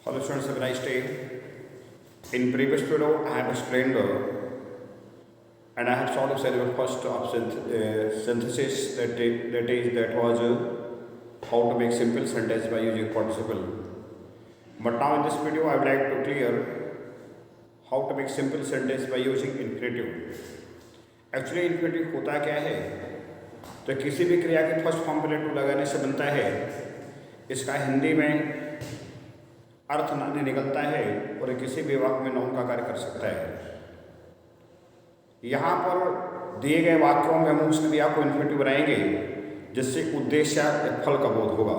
Hello students, have a nice day. In previous video, I have explained and I have solved the syllabus first of synthesis that was how to make simple sentence by using participle. But now in this video, I would like to clear how to make simple sentence by using infinitive. Actually, infinitive होता क्या है? तो किसी भी क्रिया के first form पे to लगाने से बनता है, इसका हिंदी में अर्थ नहीं निकलता है और किसी भी वाक्य में नाउन का कार्य कर सकता है। यहाँ पर दिए गए वाक्यों में हम उस क्रिया को इन्फिनिटिव बनाएंगे जिससे उद्देश्य या फल का बोध होगा।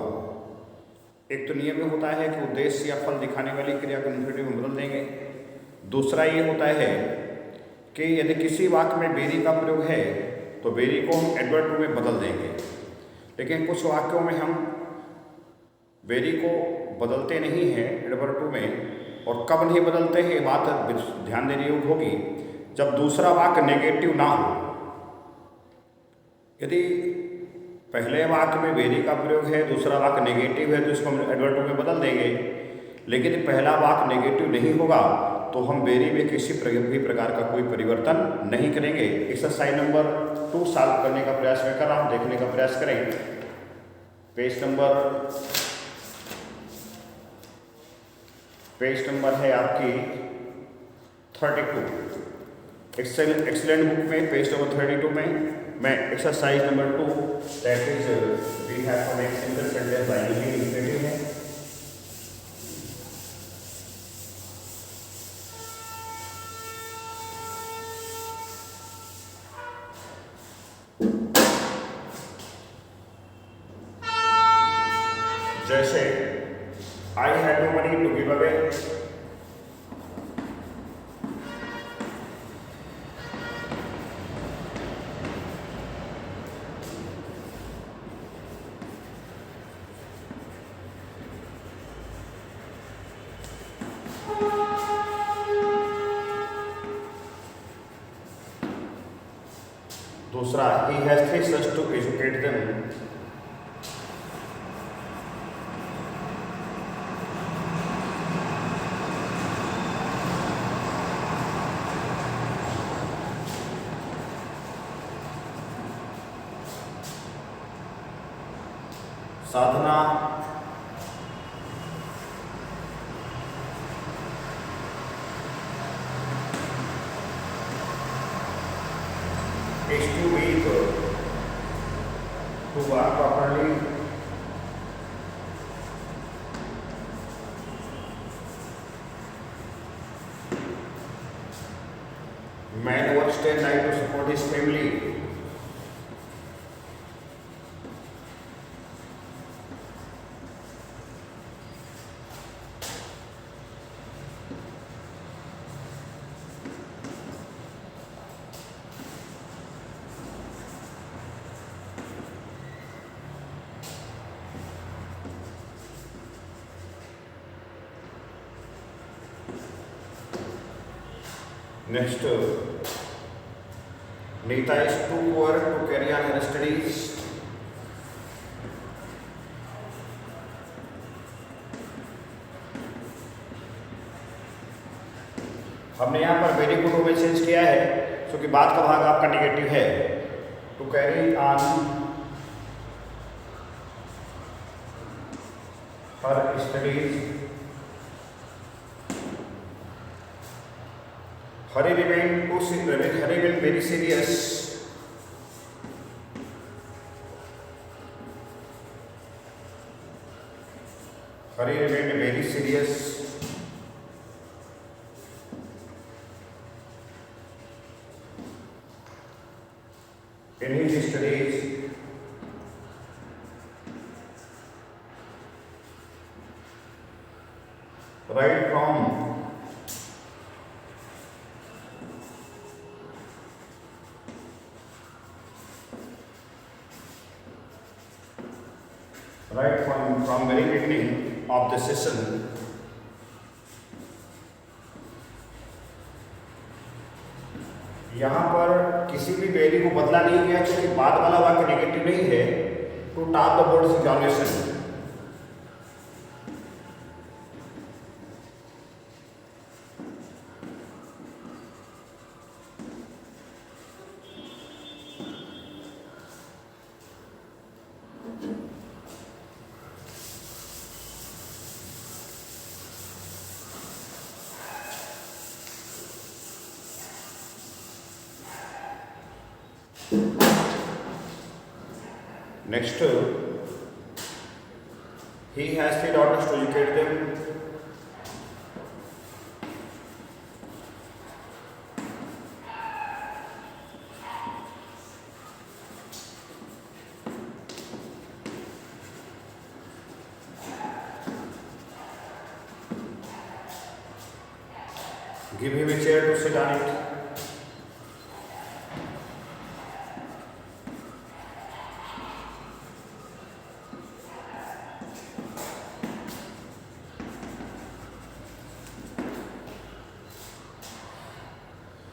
एक तो नियम में होता है कि उद्देश्य या फल दिखाने वाली क्रिया को इन्फिनिटिव में बदल देंगे। दूसरा ये होता है कि यदि किसी वाक्य में वेरी का प्रयोग है तो वेरी को हम एडवर्ब में बदल देंगे, लेकिन कुछ वाक्यों में हम वेरी को बदलते नहीं हैं एडवर्ब में। और कब नहीं बदलते हैं ये बात ध्यान देने योग्य होगी, जब दूसरा वाक्य नेगेटिव ना हो। यदि पहले वाक्य में वेरी का प्रयोग है, दूसरा वाक्य नेगेटिव है, तो इसको हम एडवर्ब में बदल देंगे। लेकिन पहला वाक्य नेगेटिव नहीं होगा तो हम वेरी में किसी भी प्रकार का कोई परिवर्तन नहीं करेंगे। एक्सरसाइज नंबर 2 सॉल्व करने का प्रयास मैं कर रहा हूँ, देखने का प्रयास करें। पेज नंबर है आपकी 32। एक्सेलेंट बुक में पेज नंबर 32 में मैं exercise number 2 that is we have to make simple sentence by using infinitive है। जैसे I had no money to give away. दूसरा, he has 3 sons to educate them. Sadhana is too weak to walk properly. Man works day and night to support his family. Next, Neeta is too poor to carry on her studies. हमने यहाँ पर very good में change किया है क्योंकि बाद का भाग आपका नेगेटिव है। To carry on her studies. Hari remained very serious. Hari remained very serious. In his studies. Right from very beginning of the session, यहाँ पर किसी भी वैल्यू को बदला नहीं गया क्योंकि बाद वाला वाक्य नेगेटिव नहीं है। To top the board examination Next, he has three daughters to educate them. Give him a chair to sit on it.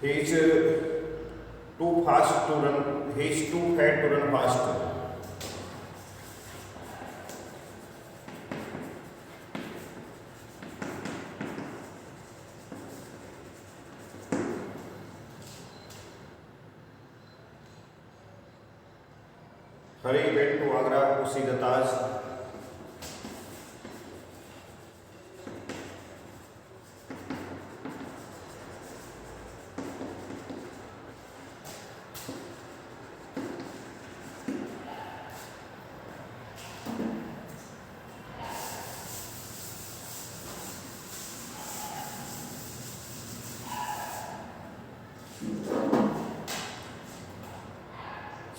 He is too fast to run. He is too fat to run fast. Hari went to Agra to see the Taj.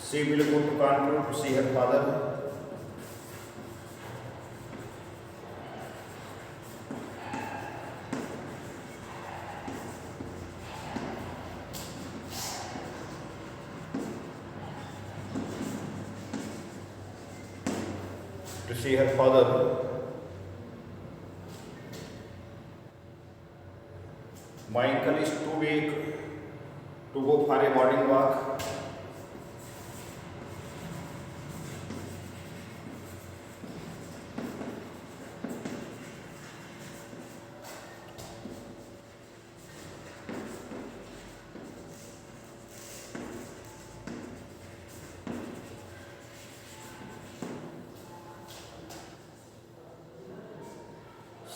She will go to Kanpur to see her father. To see her father. My uncle is too weak to go for a morning walk.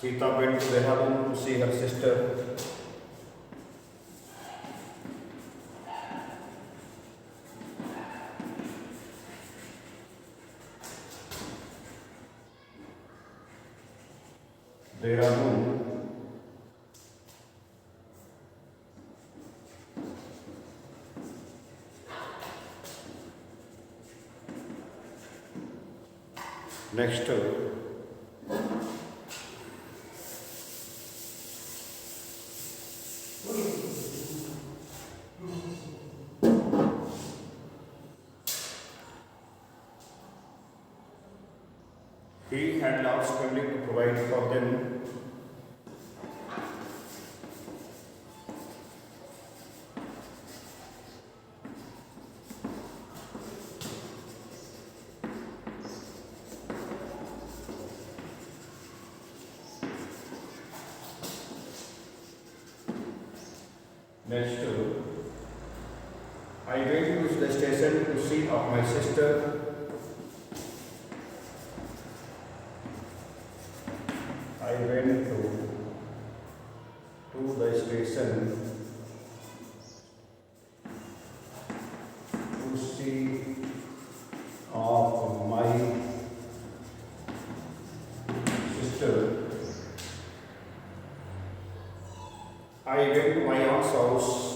Sita went to Dehradun to see her sister. Dehradun. Next, he had large family to provide for them. Next, I went to the station to see of my sister. I went to the station to see of my sister. I went to my aunt's house.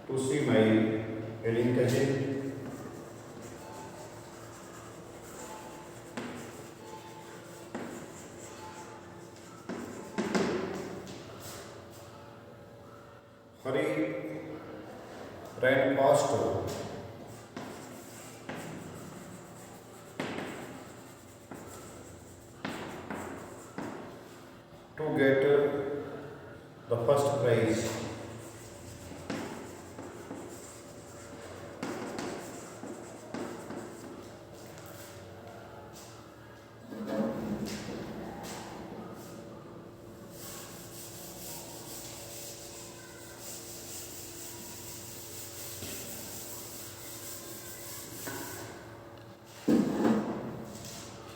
To see my wedding cousin. Hari ran past to get the first prize.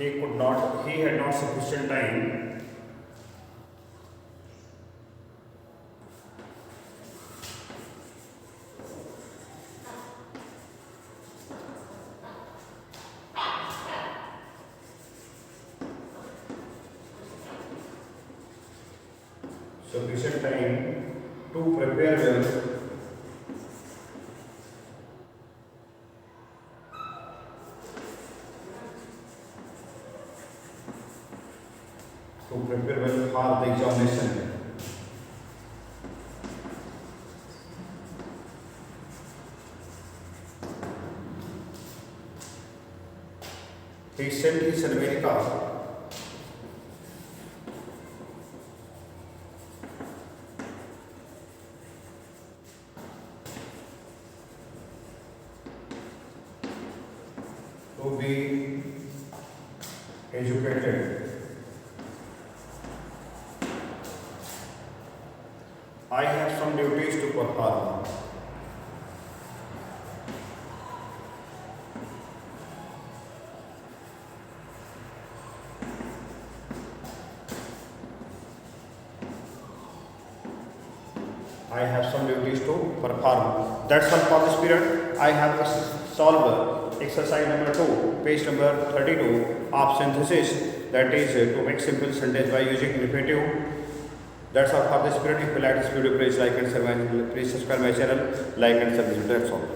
he had not sufficient time sufficient time to prepare well for the examination. He sent his America to be educated. I have some duties to perform. I have some duties to perform. That's all for this period. I have solved exercise number 2, page number 32 of synthesis. That is to make simple sentence by using infinitive. That's all for this period. If you like this video, please like and subscribe my channel. Like and subscribe. That's all.